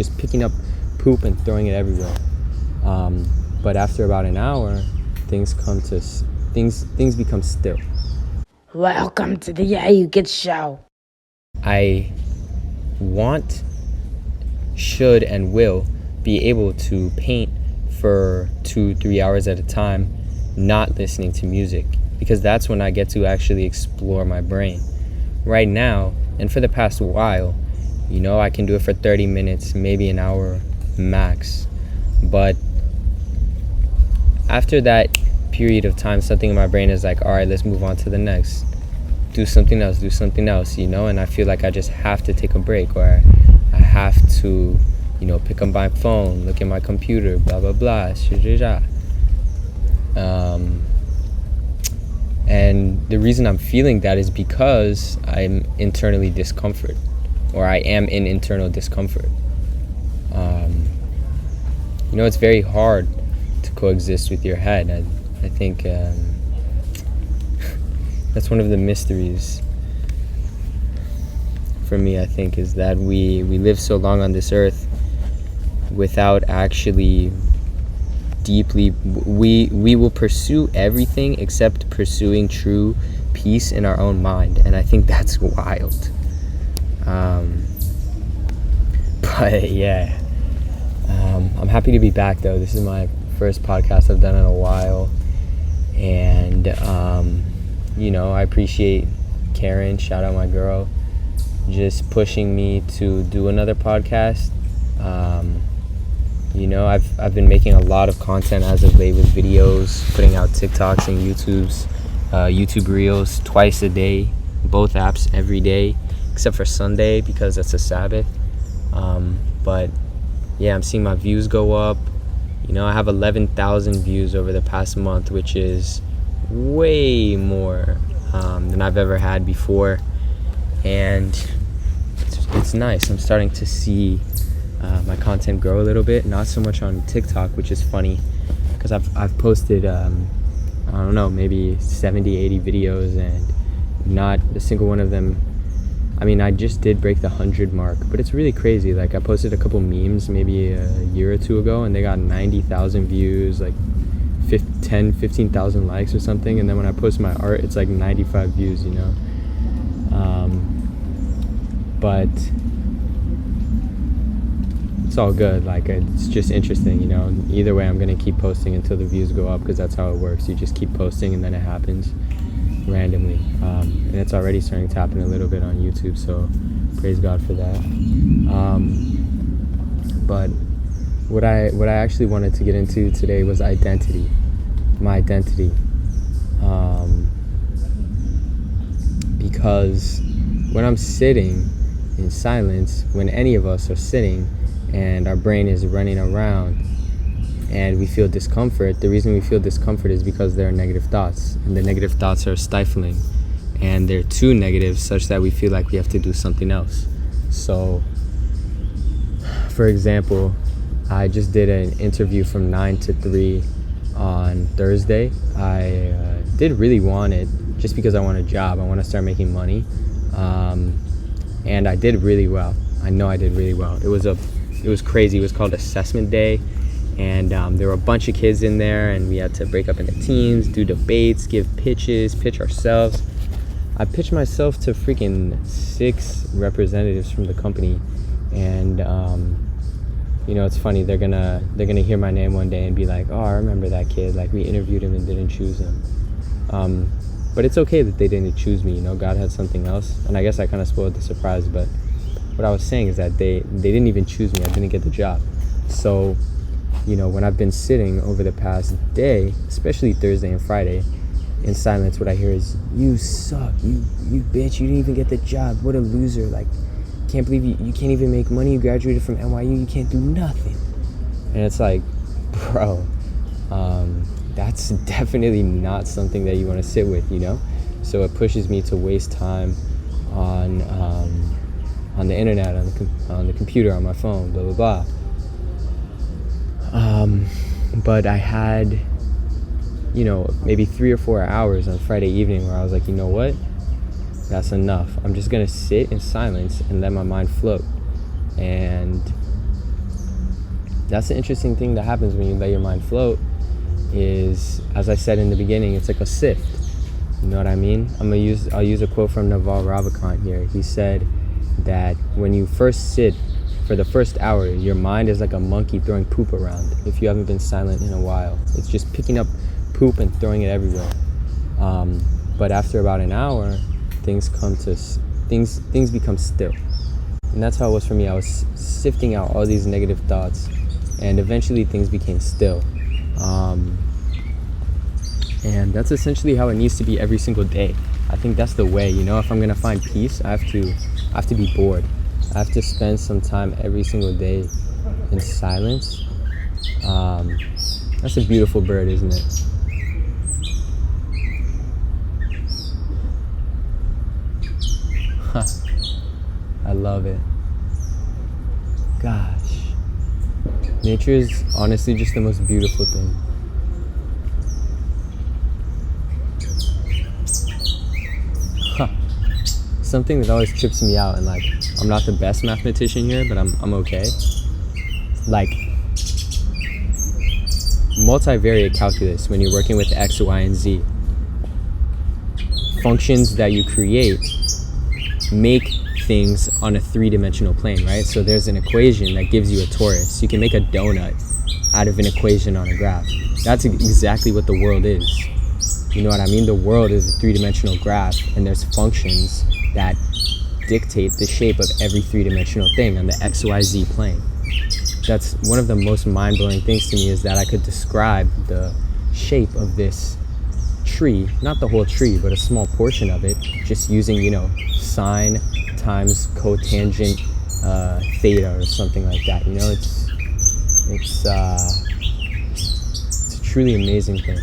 just picking up poop and throwing it everywhere. But after about an hour, things become still. Welcome to the iucus show. I want, should, and will be able to paint for 2-3 hours at a time, not listening to music, because that's when I get to actually explore my brain. Right now, and for the past while, I can do it for 30 minutes, maybe an hour max. But after that period of time, something in my brain is like, all right, let's move on to the next. Do something else, and I feel like I just have to take a break, or I have to, pick up my phone, look at my computer, blah, blah, blah, and the reason I'm feeling that is because I'm internally discomfort, or I am in internal discomfort. It's very hard to coexist with your head. I think that's one of the mysteries for me, I think, is that we live so long on this earth without actually deeply, we will pursue everything except pursuing true peace in our own mind, and I think that's wild. But yeah, I'm happy to be back though. This is my first podcast I've done in a while, and I appreciate Karen, shout out my girl, just pushing me to do another podcast. I've been making a lot of content as of late with videos, putting out TikToks and YouTube Reels twice a day, both apps every day, except for Sunday because that's a Sabbath. But yeah, I'm seeing my views go up. I have 11,000 views over the past month, which is way more than I've ever had before, and it's nice. I'm starting to see my content grow a little bit, not so much on TikTok, which is funny because I've posted maybe 70-80 videos, and not a single one of them, I just did break the 100 mark, but it's really crazy. Like, I posted a couple memes maybe a year or two ago, and they got 90,000 views, like 15,000 likes or something, and then when I post my art, it's like 95 views, but it's all good. Like, it's just interesting, either way I'm gonna keep posting until the views go up, because that's how it works. You just keep posting and then it happens randomly, and it's already starting to happen a little bit on YouTube, so praise God for that. But what I actually wanted to get into today was identity, my identity, because when I'm sitting in silence, when any of us are sitting and our brain is running around and we feel discomfort, the reason we feel discomfort is because there are negative thoughts, and the negative thoughts are stifling, and they're too negative such that we feel like we have to do something else. So, for example, I just did an interview from 9 to 3 on Thursday. I did really want it just because I want a job. I want to start making money, and I did really well. I know I did really well. It was crazy. It was called assessment day, and there were a bunch of kids in there, and we had to break up into teams, do debates, give pitches, pitch ourselves. I pitched myself to freaking 6 representatives from the company, and it's funny, they're gonna hear my name one day and be like, oh, I remember that kid, like, we interviewed him and didn't choose him. But it's okay that they didn't choose me. God had something else, and I guess I kind of spoiled the surprise. But what I was saying is that they didn't even choose me. I didn't get the job. So when I've been sitting over the past day, especially Thursday and Friday, in silence, what I hear is, you suck, you bitch, you didn't even get the job, what a loser, like, can't believe you can't even make money, you graduated from NYU, you can't do nothing. And it's like, bro, that's definitely not something that you want to sit with, so it pushes me to waste time on the internet, on the computer, on my phone, blah blah blah. But I had maybe 3 or 4 hours on Friday evening where I was like, you know what, that's enough. I'm just gonna sit in silence and let my mind float. And that's the interesting thing that happens when you let your mind float is, as I said in the beginning, it's like a sift. You know what I mean? I'll use a quote from Naval Ravikant here. He said that when you first sit for the first hour, your mind is like a monkey throwing poop around. If you haven't been silent in a while, it's just picking up poop and throwing it everywhere. But after about an hour, things become still. And that's how it was for me. I was sifting out all these negative thoughts, and eventually things became still. And that's essentially how it needs to be every single day. I think that's the way, you know, if I'm gonna find peace, I have to be bored. I have to spend some time every single day in silence. That's a beautiful bird, isn't it? I love it. Gosh. Nature is honestly just the most beautiful thing. Something that always trips me out, and like, I'm not the best mathematician here, but I'm okay. Like, multivariate calculus, when you're working with X, Y, and Z, functions that you create make things on a three-dimensional plane, right? So there's an equation that gives you a torus. You can make a donut out of an equation on a graph. That's exactly what the world is. You know what I mean? The world is a three-dimensional graph, and there's functions that dictate the shape of every three-dimensional thing on the XYZ plane. That's one of the most mind-blowing things to me, is that I could describe the shape of this tree, not the whole tree, but a small portion of it, just using, you know, sine times cotangent theta or something like that. You know, it's a truly amazing thing.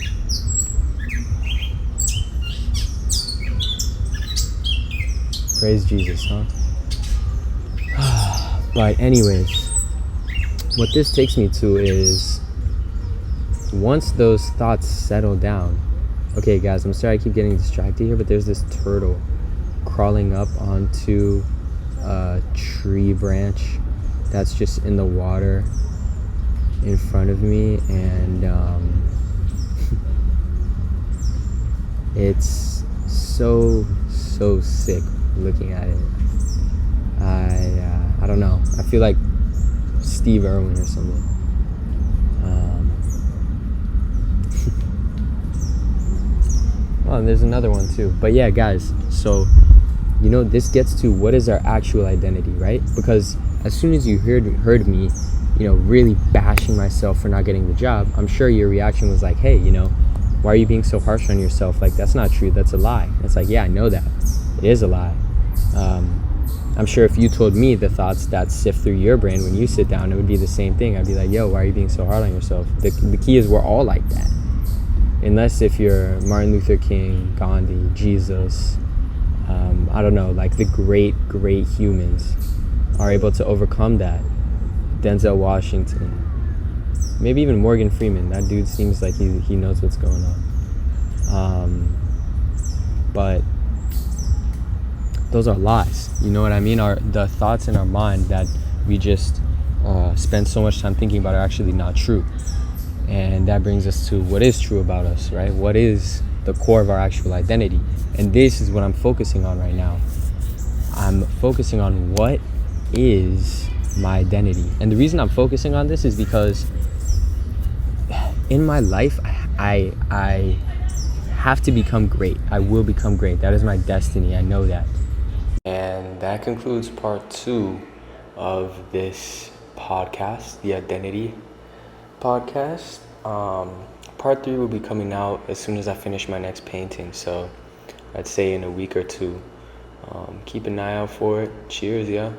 Praise Jesus, huh? But anyways, what this takes me to is, once those thoughts settle down, okay guys, I'm sorry I keep getting distracted here, but there's this turtle crawling up onto a tree branch that's just in the water in front of me, and it's so sick looking at it. I don't know, I feel like Steve Irwin or something. Well, and there's another one too. But yeah, guys, so, you know, this gets to what is our actual identity, right? Because as soon as you heard me, you know, really bashing myself for not getting the job, I'm sure your reaction was like, hey, you know, why are you being so harsh on yourself? Like, that's not true, that's a lie. It's like, yeah, I know that. It is a lie. I'm sure if you told me the thoughts that sift through your brain when you sit down, it would be the same thing. I'd be like, yo, why are you being so hard on yourself? The key is we're all like that. Unless if you're Martin Luther King, Gandhi, Jesus, I don't know, like the great humans are able to overcome that. Denzel Washington, maybe even Morgan Freeman. That dude seems like he knows what's going on. But those are lies. You know what I mean? The thoughts in our mind that we just spend so much time thinking about are actually not true. And that brings us to what is true about us, right? What is the core of our actual identity? And this is what I'm focusing on right now. I'm focusing on what is my identity. And the reason I'm focusing on this is because in my life, I have to become great. I will become great. That is my destiny. I know that. And that concludes part 2 of this podcast, the Identity podcast. Part 3 will be coming out as soon as I finish my next painting. So I'd say in a week or two. Keep an eye out for it. Cheers, yeah.